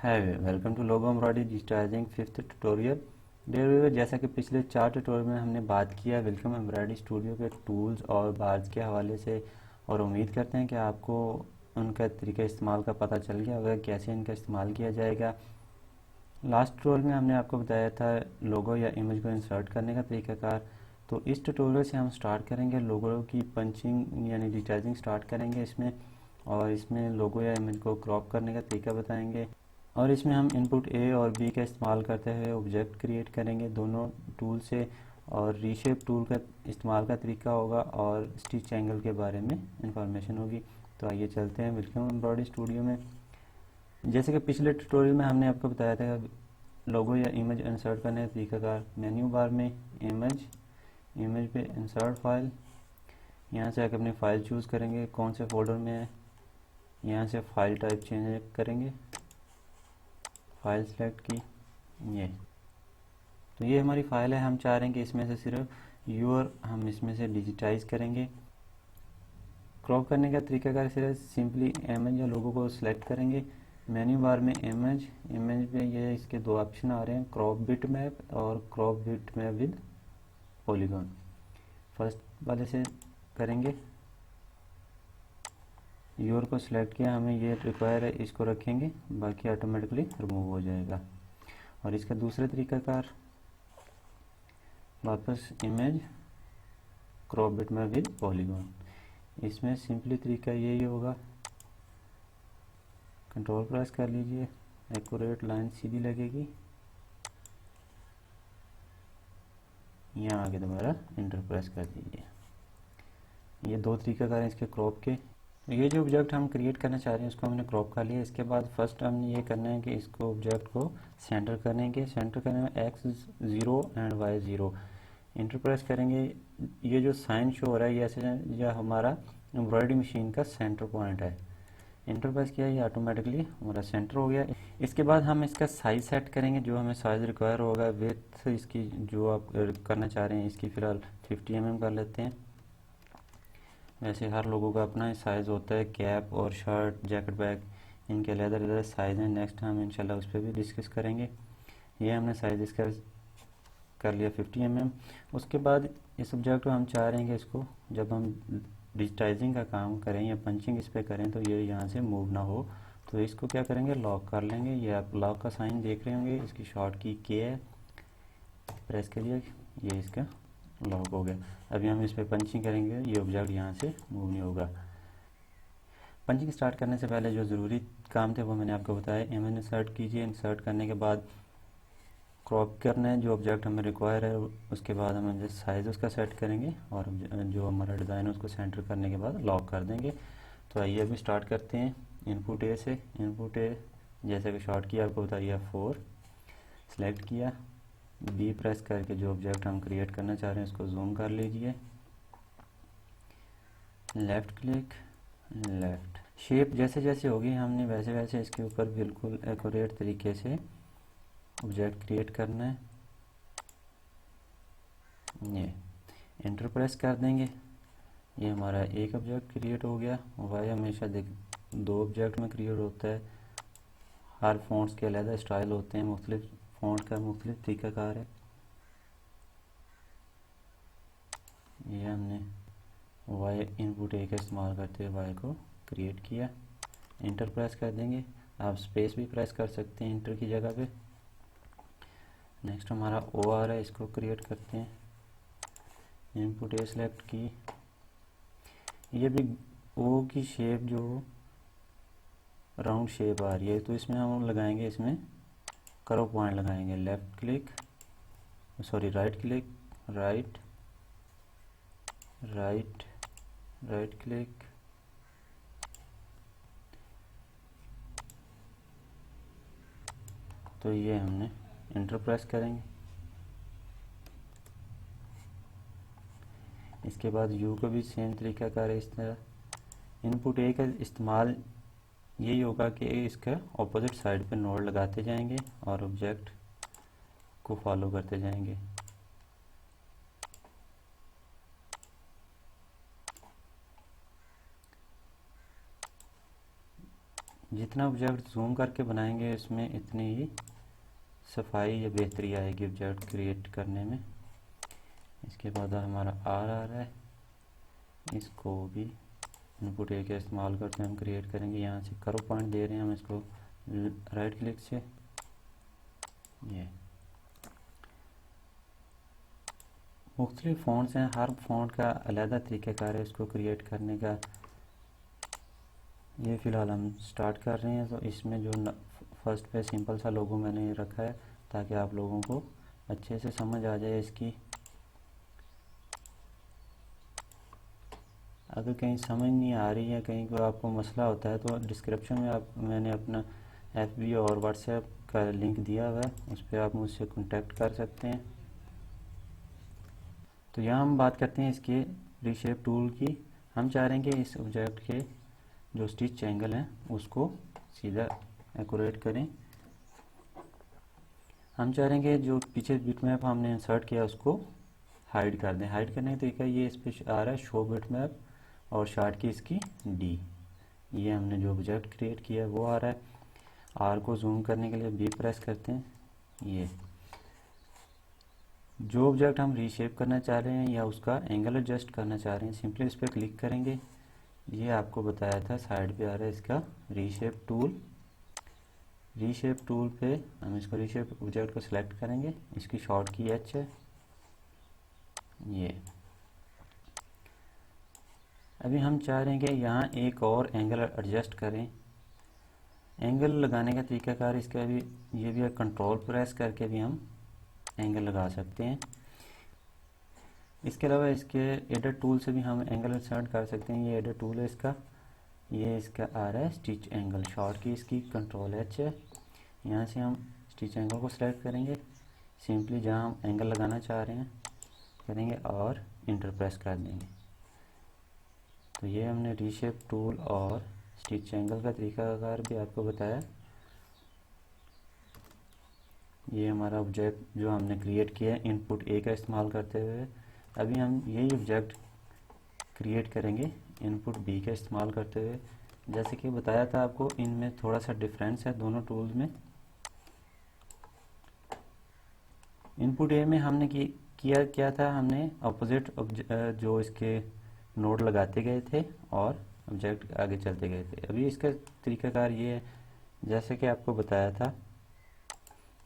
Hi, welcome to logo embroidery digitizing fifth tutorial. Dear viewer, जैसा कि पिछले 4 tutorial में हमने बात किया वेलकम एम्ब्रॉयडरी स्टूडियो के टूल्स और बार्स के हवाले से, और उम्मीद करते हैं कि आपको उनका तरीका इस्तेमाल का पता चल गया होगा कैसे इनका इस्तेमाल किया जाएगा। लास्ट ट्यूटोरियल में हमने आपको बताया था लोगो या इमेज को इंसर्ट करने का तरीकाकार। तो इस ट्यूटोरियल से हम स्टार्ट करेंगे लोगो की पंचिंग यानी डिजिटाइजिंग स्टार्ट करेंगे इसमें, और इसमें लोगो या इमेज को क्रॉप करने का तरीका बताएंगे। और इसमें हम इनपुट ए और बी का इस्तेमाल करते हुए ऑब्जेक्ट क्रिएट करेंगे दोनों टूल से, और रीशेप टूल का इस्तेमाल का तरीका होगा और स्टिच एंगल के बारे में इंफॉर्मेशन होगी। तो आइए चलते हैं वेलकम एम्ब्रॉयडरी स्टूडियो में। जैसे कि पिछले ट्यूटोरियल में हमने आपको बताया था लोगो या इमेज इंसर्ट करने का तरीकाकार। मेन्यू बार में इमेज पे इंसर्ट फाइल, यहाँ से आकर अपनी फ़ाइल चूज़ करेंगे कौन से फोल्डर में है। यहाँ से फाइल टाइप चेंज करेंगे, फाइल सेलेक्ट की ये, तो ये हमारी फ़ाइल है। हम चाह रहे हैं कि इसमें से सिर्फ यूआर हम इसमें से डिजिटाइज करेंगे। क्रॉप करने का तरीकाकार सिर्फ सिंपली इमेज या लोगो को सिलेक्ट करेंगे। मेन्यू बार में इमेज पे ये इसके दो ऑप्शन आ रहे हैं, क्रॉप बिट मैप और crop bit map with polygon. First वाले से करेंगे, यूआर को सिलेक्ट किया, हमें ये रिक्वायर है इसको रखेंगे, बाकी ऑटोमेटिकली रिमूव हो जाएगा। और इसका दूसरा तरीकाकार वापस इमेज क्रॉप बिट में विद पॉलीगॉन। इसमें सिंपली तरीका यही होगा, कंट्रोल प्रेस कर लीजिए, एक्यूरेट लाइन सीधी लगेगी, यहाँ आगे दोबारा इंटर प्रेस कर दीजिए। ये दो तरीकाकार हैं इसके क्रॉप के। ये जो ऑब्जेक्ट हम क्रिएट करना चाह रहे हैं उसको हमने क्रॉप कर लिया। इसके बाद फर्स्ट हमने ये करना है कि इसको ऑब्जेक्ट को सेंटर करेंगे। सेंटर करने में x0 and y0 enter press करेंगे। ये जो साइन शो हो रहा है ये ऐसे यह हमारा एम्ब्रॉयडरी मशीन का सेंटर पॉइंट है। इंटर प्रेस किया, ये ऑटोमेटिकली हमारा सेंटर हो गया। इसके बाद हम इसका साइज सेट करेंगे, जो हमें साइज रिक्वायर होगा। विथ इसकी जो आप करना चाह रहे हैं इसकी फ़िलहाल 50 mm कर लेते हैं। वैसे हर लोगों का अपना साइज़ होता है, कैप और शर्ट जैकेट बैग इनके अलग-अलग साइज़ हैं। नेक्स्ट हम इंशाल्लाह उस पर भी डिस्कस करेंगे। ये हमने साइज़ इसका कर लिया 50 mm। उसके बाद इस ऑब्जेक्ट को हम चाह रहे हैं कि इसको जब हम डिजिटाइजिंग का काम करें या पंचिंग इस पर करें तो ये यहाँ से मूव ना हो, तो इसको क्या करेंगे, लॉक कर लेंगे। ये आप लॉक का साइन देख रहे होंगे, इसकी शॉर्ट की के है, प्रेस करिए, ये इसका लॉक हो गया। अभी हम इस पर पंचिंग करेंगे, ये ऑब्जेक्ट यहाँ से मूव नहीं होगा। पंचिंग स्टार्ट करने से पहले जो ज़रूरी काम थे वो मैंने आपको बताया। इमेज इंसर्ट कीजिए, इंसर्ट करने के बाद क्रॉप करना है जो ऑब्जेक्ट हमें रिक्वायर है। उसके बाद हम जैसे साइज़ उसका सेट करेंगे और जो हमारा डिज़ाइन है उसको सेंटर करने के बाद लॉक कर देंगे। तो आइए अभी स्टार्ट करते हैं इनपुट ए से। इनपुट ए जैसे कि शॉर्ट किया आपको बताइए 4 सेलेक्ट किया, बी प्रेस करके जो ऑब्जेक्ट हम क्रिएट करना चाह रहे हैं उसको जूम कर लीजिए, लेफ़्ट क्लिक, लेफ़्ट। शेप जैसे जैसे होगी हमने वैसे वैसे इसके ऊपर बिल्कुल एक्यूरेट तरीके से ऑब्जेक्ट क्रिएट करना है। ये इंटर प्रेस कर देंगे, ये हमारा एक ऑब्जेक्ट क्रिएट हो गया। वाई हमेशा देख दो ऑब्जेक्ट में क्रिएट होता है। हर फ़ॉन्ट्स के अलग स्टाइल होते हैं, मुख्तलिफ फ़ॉन्ट का मुख्तलिफ तरीक़ाकार है। ये हमने वाई इनपुट ए का इस्तेमाल करते हुए वाई को क्रिएट किया। इंटर प्रेस कर देंगे, आप स्पेस भी प्रेस कर सकते हैं इंटर की जगह पे। नेक्स्ट हमारा ओ आ रहा है, इसको क्रिएट करते हैं। इनपुट ए सेलेक्ट की, ये भी ओ की शेप जो राउंड शेप आ रही है तो इसमें हम लगाएंगे, इसमें करो पॉइंट लगाएंगे। Left click, sorry right click, right right right click, तो ये हमने इंटर प्रेस करेंगे। इसके बाद यू को भी सेम तरीका का है इस तरह। इनपुट ए का इस्तेमाल यही होगा कि इसका ऑपोजिट साइड पे नोड लगाते जाएंगे और ऑब्जेक्ट को फॉलो करते जाएंगे। जितना ऑब्जेक्ट जूम करके बनाएंगे उसमें इतनी ही सफाई या बेहतरी आएगी ऑब्जेक्ट क्रिएट करने में। इसके बाद हमारा आर आ रहा है, इसको भी इनपुट ए का इस्तेमाल करके हम क्रिएट करेंगे। यहाँ से कर्व पॉइंट दे रहे हैं हम इसको राइट क्लिक से। ये मुख्तलिफ फ़ॉन्ट्स हैं, हर फ़ॉन्ट का अलग तरीक़ाकार है इसको क्रिएट करने का। ये फ़िलहाल हम स्टार्ट कर रहे हैं, तो इसमें जो फर्स्ट पे सिंपल सा लोगो मैंने रखा है ताकि आप लोगों को अच्छे से समझ आ जाए इसकी। अगर कहीं समझ नहीं आ रही है, कहीं कोई आपको मसला होता है, तो डिस्क्रिप्शन में मैंने अपना FB और WhatsApp का लिंक दिया हुआ है, उस पर आप मुझसे कांटेक्ट कर सकते हैं। तो यहाँ हम बात करते हैं इसके रीशेप टूल की। हम चाह रहे हैं कि इस ऑब्जेक्ट के जो स्टिच एंगल हैं उसको सीधा एक्यूरेट करें। हम चाह रहे हैं कि जो पीछे बिटमैप हमने इंसर्ट किया उसको हाइड कर दें। हाइड करने का तरीका ये इस पर आ रहा है, शो बिटमैप, और शार्ट की इसकी D। ये हमने जो ऑब्जेक्ट क्रिएट किया है वो आ रहा है। आर को जूम करने के लिए B प्रेस करते हैं। ये जो ऑब्जेक्ट हम रीशेप करना चाह रहे हैं या उसका एंगल एडजस्ट करना चाह रहे हैं, सिंपली इस पर क्लिक करेंगे। ये आपको बताया था साइड पे आ रहा है इसका रीशेप टूल। रीशेप टूल पे हम इसको रीशेप ऑब्जेक्ट को सिलेक्ट करेंगे, इसकी शॉर्ट की H है। ये अभी हम चाह रहे हैं कि यहाँ एक और एंगल एडजस्ट करें। एंगल लगाने का तरीकाकार इसका भी ये भी है, कंट्रोल प्रेस करके भी हम एंगल लगा सकते हैं। इसके अलावा इसके एडिट टूल से भी हम एंगल इंसर्ट कर सकते हैं। ये एडिट टूल है इसका, ये इसका आ रहा है स्टिच एंगल, शॉर्ट की इसकी कंट्रोल H है। यहाँ से हम स्टिच एंगल को सिलेक्ट करेंगे, सिंपली जहाँ हम एंगल लगाना चाह रहे हैं करेंगे और इंटर प्रेस कर देंगे। तो ये हमने रीशेप टूल और स्टिच एंगल का तरीकाकार भी आपको बताया। ये हमारा ऑब्जेक्ट जो हमने क्रिएट किया है इनपुट A का इस्तेमाल करते हुए। अभी हम यही ऑब्जेक्ट क्रिएट करेंगे इनपुट B का इस्तेमाल करते हुए। जैसे कि बताया था आपको, इनमें थोड़ा सा डिफरेंस है दोनों टूल्स में। इनपुट A में हमने किया क्या था, हमने अपोजिट जो इसके नोड लगाते गए थे और ऑब्जेक्ट आगे चलते गए थे। अभी इसका तरीकाकार ये है, जैसे कि आपको बताया था,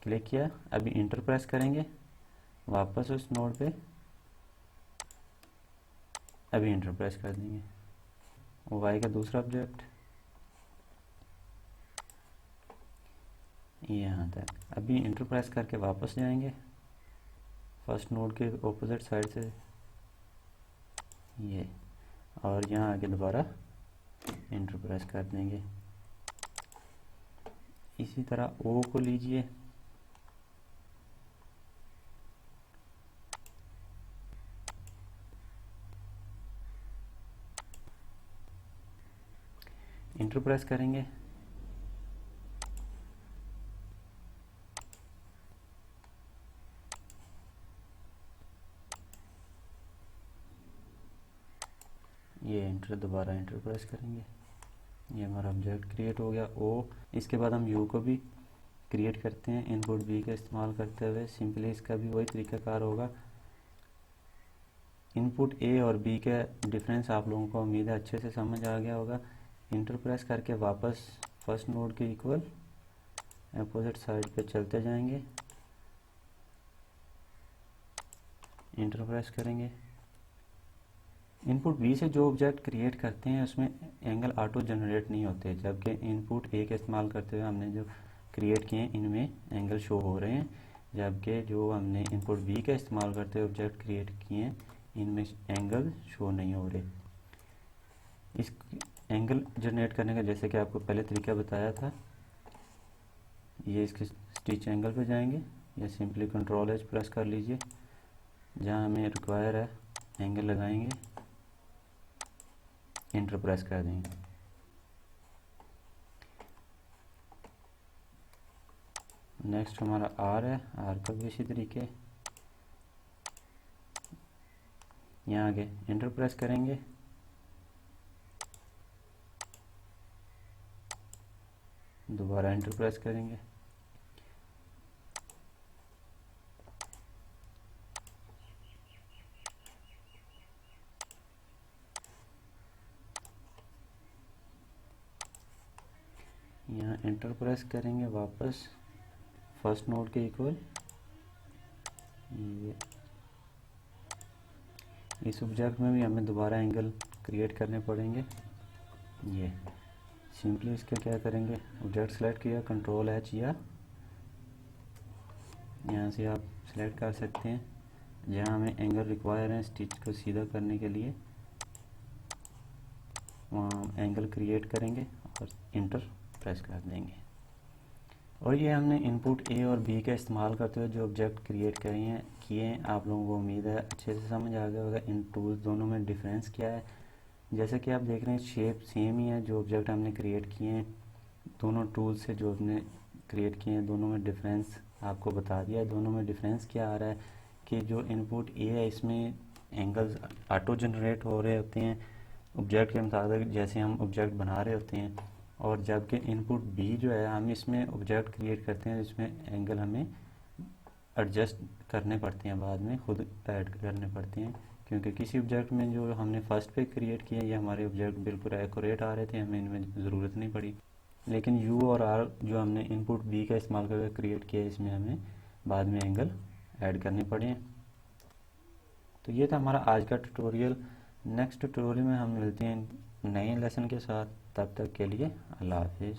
क्लिक किया, अभी इंटर प्रेस करेंगे, वापस उस नोड पे अभी इंटर प्रेस कर देंगे। वाई का दूसरा ऑब्जेक्ट यहाँ तक, अभी इंटर प्रेस करके वापस जाएंगे फर्स्ट नोड के ऑपोजिट साइड से ये, और यहाँ आके दोबारा इंटर प्रेस कर देंगे। इसी तरह O को लीजिए, इंटर प्रेस करेंगे, ये इंटर, दोबारा इंटर प्रेस करेंगे, ये हमारा ऑब्जेक्ट क्रिएट हो गया O। इसके बाद हम U को भी क्रिएट करते हैं इनपुट B का इस्तेमाल करते हुए। सिंपली इसका भी वही तरीकाकार होगा। इनपुट A और B का डिफरेंस आप लोगों को उम्मीद है अच्छे से समझ आ गया होगा। इंटर प्रेस करके वापस फर्स्ट नोड के इक्वल अपोजिट साइड पे चलते जाएंगे, इंटर प्रेस करेंगे। इनपुट B से जो ऑब्जेक्ट क्रिएट करते हैं उसमें एंगल ऑटो जनरेट नहीं होते, जबकि इनपुट A का इस्तेमाल करते हुए हमने जो क्रिएट किए हैं इनमें एंगल शो हो रहे हैं, जबकि जो हमने इनपुट B का इस्तेमाल करते हुए ऑब्जेक्ट क्रिएट किए हैं इनमें एंगल शो नहीं हो रहे। इस एंगल जनरेट करने का जैसे कि आपको पहले तरीका बताया था, ये इसके स्टिच एंगल पे जाएंगे या सिंपली कंट्रोल H प्रेस कर लीजिए, जहाँ हमें रिक्वायर है एंगल लगाएंगे, इंटर प्रेस कर देंगे। नेक्स्ट हमारा R है, R का भी इसी तरीके, यहाँ आगे इंटर प्रेस करेंगे, दोबारा एंटर प्रेस करेंगे। यहाँ एंटर प्रेस करेंगे वापस फर्स्ट नोड के इक्वल। ये इस ऑब्जेक्ट में भी हमें दोबारा एंगल क्रिएट करने पड़ेंगे। ये सिंपली इसका क्या करेंगे, ऑब्जेक्ट सेलेक्ट किया, कंट्रोल एच, या यहाँ से आप सेलेक्ट कर सकते हैं जहाँ हमें एंगल रिक्वायर है स्टिच को सीधा करने के लिए, वहाँ एंगल क्रिएट करेंगे और इंटर प्रेस कर देंगे। और ये हमने इनपुट ए और बी का इस्तेमाल करते हुए जो ऑब्जेक्ट क्रिएट किए हैं, आप लोगों को उम्मीद है अच्छे से समझ आ गया होगा इन टूल्स दोनों में डिफरेंस क्या है। जैसे कि आप देख रहे हैं शेप सेम ही है, जो ऑब्जेक्ट हमने क्रिएट किए हैं दोनों टूल से जो हमने क्रिएट किए हैं, दोनों में डिफरेंस आपको बता दिया है। दोनों में डिफरेंस क्या आ रहा है कि जो इनपुट ए है इसमें एंगल्स ऑटो जनरेट हो रहे होते हैं ऑब्जेक्ट के मुताबिक जैसे हम ऑब्जेक्ट बना रहे होते हैं, और जबकि इनपुट बी जो है हम इसमें ऑब्जेक्ट क्रिएट करते हैं जिसमें एंगल हमें एडजस्ट करने पड़ते हैं, बाद में खुद ऐड करने पड़ते हैं, क्योंकि किसी ऑब्जेक्ट में जो हमने फर्स्ट पे क्रिएट किया ये हमारे ऑब्जेक्ट बिल्कुल एक्यूरेट आ रहे थे, हमें इनमें ज़रूरत नहीं पड़ी। लेकिन यू और आर जो हमने इनपुट बी का इस्तेमाल करके क्रिएट किया इसमें हमें बाद में एंगल ऐड करने पड़े हैं। तो ये था हमारा आज का ट्यूटोरियल। नेक्स्ट ट्यूटोरियल में हम मिलते हैं नए लेसन के साथ, तब तक के लिए अल्लाह हाफिज़।